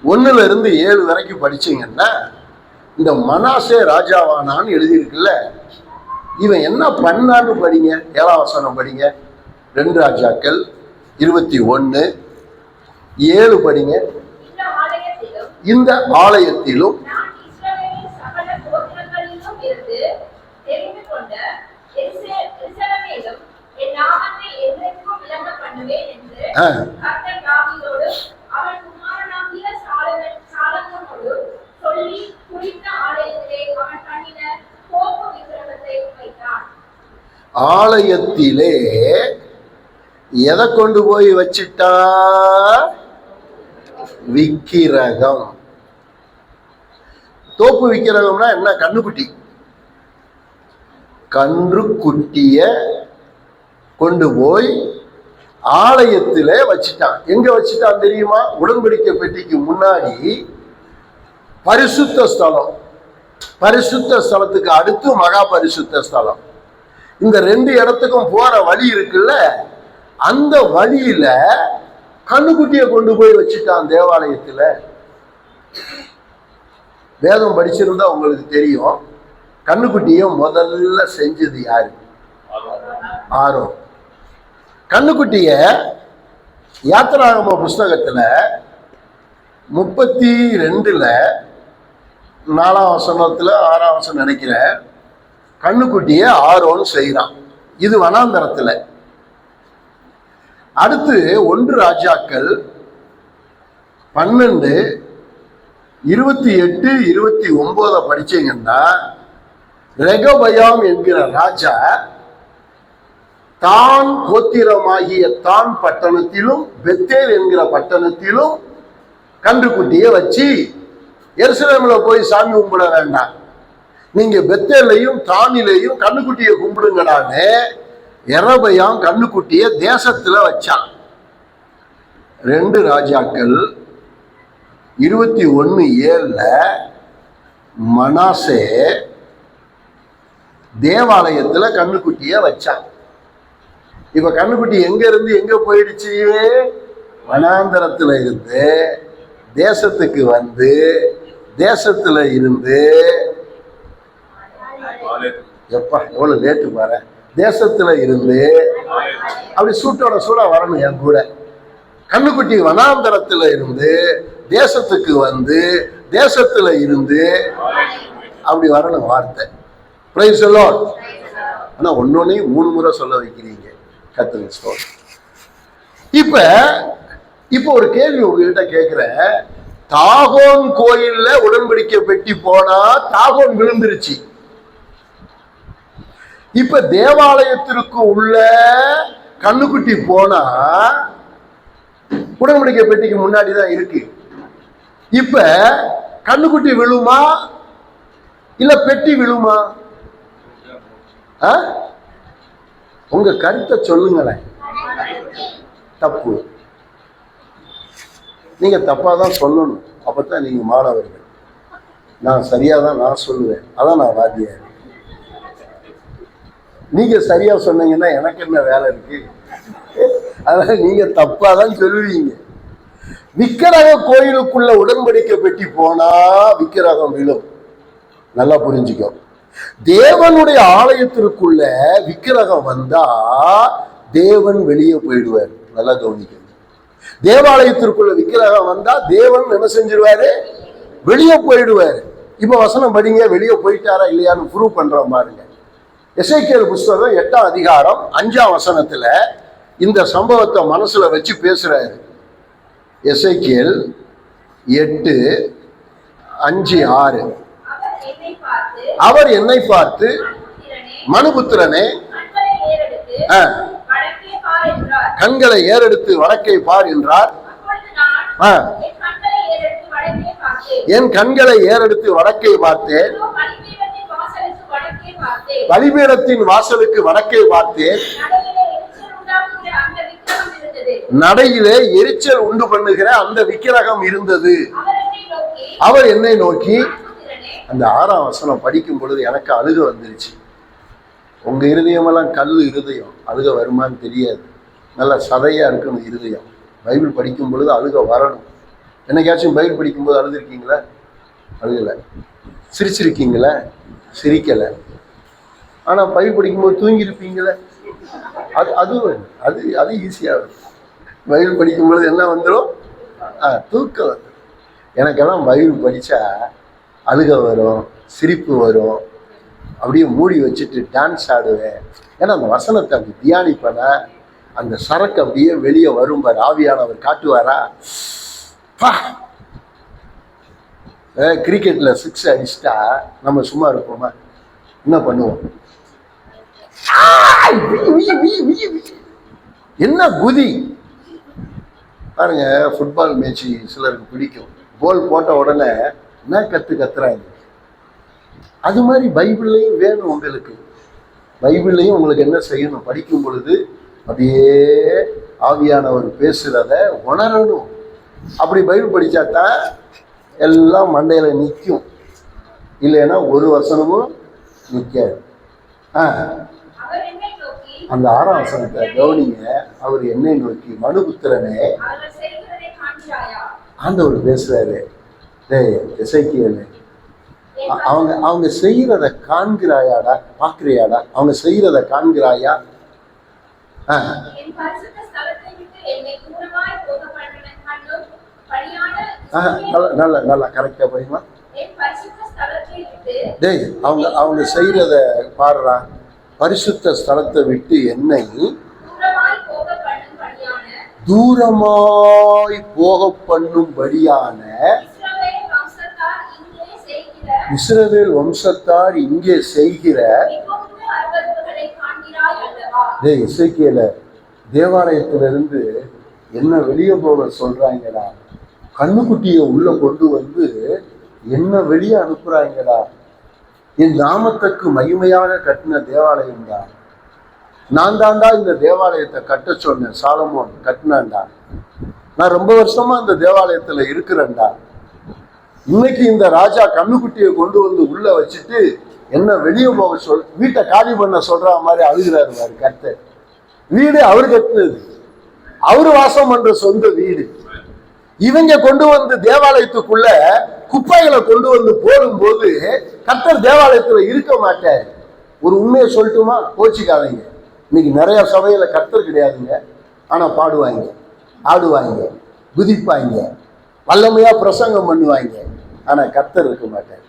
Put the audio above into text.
1ல இருந்து 7 வரைக்கும் படிச்சீங்கன்னா இந்த மனாசே ராஜாவானான்னு எழுதியிருக்குல்ல, இவன் என்ன பண்ணான்னு படிங்க. 7ஆம் வசனம் படிங்க. 2 ராஜாக்கள் 21:7 படிங்க. இந்த ஆலயத்திலும் ஆலயத்திலே எதை கொண்டு போய் வச்சிட்டா? விக்கிரகம். தோப்பு விக்கிரகம்னா என்ன? கண்ணுக்குட்டி. கன்றுக்குட்டிய கொண்டு போய் ஆலயத்திலே வச்சிட்டான். எங்க வச்சிட்டான் தெரியுமா? உடன்படிக்கை பெட்டிக்கு முன்னாடி பரிசுத்த ஸ்தலம். பரிசுத்த ஸ்தலத்துக்கு அடுத்து மகா பரிசுத்த ஸ்தலம். இந்த 2 இடத்துக்கும் போற வழி இருக்குல்ல, அந்த வழியில கண்ணுக்குட்டிய கொண்டு போய் வச்சுட்டான் தேவாலயத்துல. வேதம் படிச்சிருந்தா உங்களுக்கு தெரியும், கண்ணுக்குட்டிய முதல்ல செஞ்சது யாரு? ஆரோன். கண்ணுக்குட்டிய யாத்திராகம புஸ்தகத்துல 32ல 4ஆம் வசனத்துல 6ஆம் வசனம் நினைக்கிறேன், கண்ணுக்குட்டிய ஆரோன் செய்யறான். இது வனாந்தரத்துல. அடுத்து 1 ராஜாக்கள் 12:28-29 படிச்சீங்கன்னா, ரெகபயாம் என்கிற ராஜா தான் கோத்திரமாகிய தான் பட்டணத்திலும் பெத்தேல் என்கிற பட்டணத்திலும் கன்றுக்குட்டிய வச்சு, எருசலேம்ல போய் சாமி கும்பிட வேண்டாம், நீங்க பெத்தேலையும் தானிலையும் கண்ணுக்குட்டியை கும்பிடுங்கடான்னு ரெகபயாம் கண்ணுக்குட்டிய தேசத்துல வச்சான். 2 ராஜாக்கள் 21:7 மனாசே தேவாலயத்துல கண்ணுக்குட்டிய வச்சான். இப்ப கண்ணுக்குட்டி எங்க இருந்து எங்க போயிடுச்சு? வனாந்தரத்துல இருந்து தேசத்துக்கு வந்து, தேசத்துல இருந்து எப்பா எவ்வளவு லேட்டு பாரு, தேசத்துல இருந்து அப்படி சூட்டோட சூடா வரணும் என் கூட. கண்ணுக்குட்டி வனாந்தரத்துல இருந்து தேசத்துக்கு வந்து, தேசத்துல இருந்து அப்படி வரணும் வார்த்தை. Praise the Lord. ஆனா ஒன்னொன்னையும் 3 முறை சொல்ல வைக்கிறீங்க. கர்த்தருக்கு ஸ்தோத்திரம். இப்ப ஒரு கேள்வி உங்ககிட்ட கேட்கிறேன். தாகோன் கோயில்ல உடன்படிக்கை பெட்டி போனா தாகோன் விழுந்துருச்சு. இப்ப தேவாலயத்திற்கு உள்ள கண்ணுக்குட்டி போனா உடன்படிக்கை பெட்டிக்கு முன்னாடி தான் இருக்கு. இப்ப கண்ணுக்குட்டி விழுமா இல்ல பெட்டி விழுமா? உங்க கருத்தை சொல்லுங்களேன். தப்பு. நீங்க தப்பாதான் சொல்லணும், அப்பதான் நீங்க மாணவர்கள். நான் சரியாதான் நான் சொல்லுவேன், அதான் நான் வாத்தியார். நீங்க சரியா சொன்னீங்கன்னா எனக்கு என்ன வேலை இருக்கு? அதனால நீங்க தப்பாதான் சொல்லுவீங்க. விக்கிரக கோயிலுக்குள்ள உடன்படிக்கை பெட்டி போனா விக்கிரகம் விழும். நல்லா புரிஞ்சுக்கோ. தேவனுடைய ஆலயத்திற்குள்ள விக்கிரகம் வந்தா தேவன் வெளியே போயிடுவார். நல்லா கவனிக்கணும். தேவாலயத்திற்குள்ள விக்கிரகம் வந்தா தேவன் என்ன செஞ்சிருவாரு? வெளியே போயிடுவாரு. இப்ப வசனம் படிங்க, வெளியே போயிட்டாரா இல்லையான்னு ப்ரூவ் பண்றோம் பாருங்க. எசேக்கியேல் புஸ்தகம் 8ஆம் அதிகாரம் 5ஆம் வசனத்துல இந்த சம்பவத்தை மனசுல வச்சு பேசுறாரு. எசேக்கியேல் 8:5-6. அவர் என்னை பார்த்து, மனுபுத்திரனே, கண்களை ஏறெடுத்து வடக்கை பார் என்றார். என் கண்களை ஏறெடுத்து வடக்கை பார்த்தேன், பலிபீடத்தின் வாசலுக்கு வடக்கே பார்த்தேன், நடையிலே எரிச்சல் உண்டு பண்ணுகிற அந்த விக்கிரகம் இருந்தது. அவர் என்னை நோக்கி, அந்த 6ஆம் வசனம் படிக்கும் பொழுது எனக்கு அழுக வந்துருச்சு. உங்க இருதயமெல்லாம் கல் இருதயம், அழுக வருமானு தெரியாது. நல்ல சதையா இருக்கணும் இருதயம். பைபிள் படிக்கும் பொழுது அழுக வரணும். என்னைக்காச்சும் பைபிள் படிக்கும்போது அழுதுருக்கீங்களா? அழுகலை. சிரிச்சிருக்கீங்களா? சிரிக்கலை. ஆனால் பைபிள் படிக்கும்போது தூங்கியிருப்பீங்களே, அது அது அது அது ஈஸியாக இருக்கும். பைபிள் படிக்கும்பொழுது என்ன வந்துடும்? தூக்கம் வந்துடும். எனக்கெல்லாம் பைபிள் படித்தா அழுக வரும், சிரிப்பு வரும், அப்படியே மூடி வச்சுட்டு டான்ஸ் ஆடுவேன். ஏன்னா அந்த வசனத்தை அப்படி தியானிப்பேனா, அந்த சரக்கு அப்படியே வெளியே வரும் பார், ஆவியானவர் காட்டுவாரா. கிரிக்கெட்ல 6 அடிச்சிட்டா நம்ம சும்மா இருப்போமா? என்ன பண்ணுவோம்? என்ன குதி பாருங்க. ஃபுட்பால் மேட்ச் சிலருக்கு பிடிக்கும். கோல் போட்ட உடனே என்ன கத்துறாங்க. அது மாதிரி பைபிள்லையும் வேணும் உங்களுக்கு. பைபிள்லையும் உங்களுக்கு என்ன செய்யணும்? படிக்கும் பொழுது அப்படியே ஆவியானவர் பேசுறத உணரணும். அப்படி பைபிள் படிச்சாதான் எல்லாம் மண்டையில நிற்கும். இல்லைன்னா ஒரு வசனமும் நிற்காது. அந்த 6ஆம் வசனத்தை கவனிங்க. அவர் என்னை நோக்கி, மனுபுத்திரனே, ஆண்டவர் பேசுறாரு, எசேக்கியேல், அவங்க செய்யறத காண்கிறாயாடா, பாக்குறியாடா? அவங்க செய்யறத காண்கிறாயா? நல்லா கரெக்டா படிக்கலாம். டேய், அவங்க செய்யறத பாடுறா. பரிசுத்த ஸ்தலத்தை விட்டு என்னை தூரமாய் போக பண்ணும்படியான இஸ்ரவேல் வம்சத்தார் இங்கே செய்கிற எசேக்கியேல, தேவாலயத்திலிருந்து என்ன வெளியே போக சொல்றாங்கடா, கண்ணுக்குட்டியை உள்ள கொண்டு வந்து என்ன வெளியே அனுப்புறாங்கடா. என் நாமத்துக்கு மகிமையாக கட்டின தேவாலயம் தான். நான் தாண்டா இந்த தேவாலயத்தை கட்ட சொன்னேன். சாலமோன் கட்டினான்டா. நான் ரொம்ப வருஷமா இந்த தேவாலயத்துல இருக்கிறேன்டா. இன்னைக்கு இந்த ராஜா கண்ணுக்குட்டியை கொண்டு வந்து உள்ள வச்சுட்டு என்ன வெளியே போக வீட்டை காலி பண்ண சொல்ற மாதிரி அழுகிறாரு பாரு கர்த்தர். வீடு அவர் கட்டினது, அவரு வாசம் பண்ற சொந்த வீடு. இவங்க கொண்டு வந்து தேவாலயத்துக்குள்ள குப்பைகளை கொண்டு வந்து போடும்போது கர்த்தர் தேவாலயத்துல இருக்க மாட்டார். ஒரு உண்மையை சொல்லட்டுமா? கோச்சிக்காதீங்க. இன்னைக்கு நிறைய சபையில கர்த்தர் கிடையாதுங்க. ஆனா பாடுவாங்க, ஆடுவாங்க, குதிப்பாங்க, வல்லமையா பிரசங்கம் பண்ணுவாங்க. ஆனா கர்த்தர் இருக்க மாட்டார்.